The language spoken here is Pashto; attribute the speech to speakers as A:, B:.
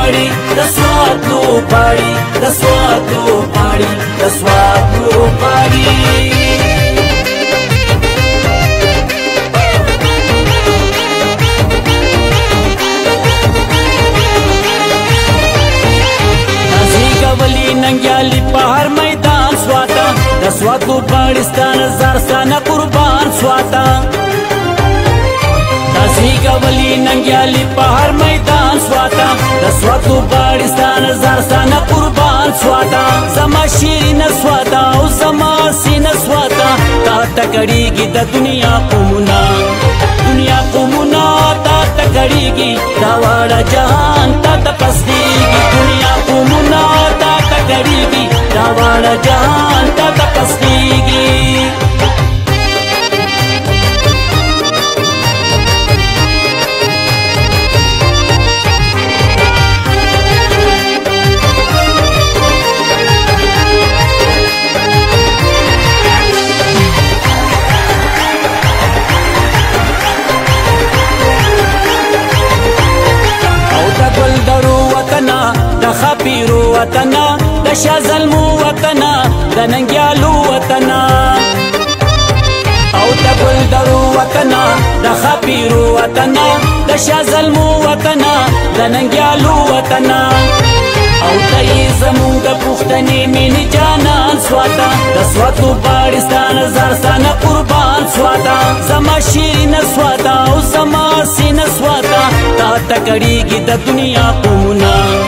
A: پاړي د سواد لو پاړي د سواد لو پاړي د سواد لو پاړي ننګیالي په هر میدان سواتا د سواد لو پاړستان زارستانه قربان سواتا زیګولي ننګیالي په هر میدان سواتا د سواد لو پاړستان زارستانه قربان سواتا زما شیرین سواتا او زما سینه سواتا تا تکړیږي د دنیا قومونه تا تکړیږي دا واړه جهان تا تپسديږي دنیا قومونه تا تکړیږي دا واړه جهان تا تپسديږي خپیرو وطنا د شازلمو وطنا د ننګیالو وطنا او د ګلدرو وطنا د خپیرو وطنا د شازلمو وطنا د ننګیالو وطنا او دای زمون د پښتنې مینې جانان سواتا د سواد لو پاړستان زارستانه قربان سواتا زما شیرین سواتا او زما سینه سواتا تا تکړیږي د دنیا قومونه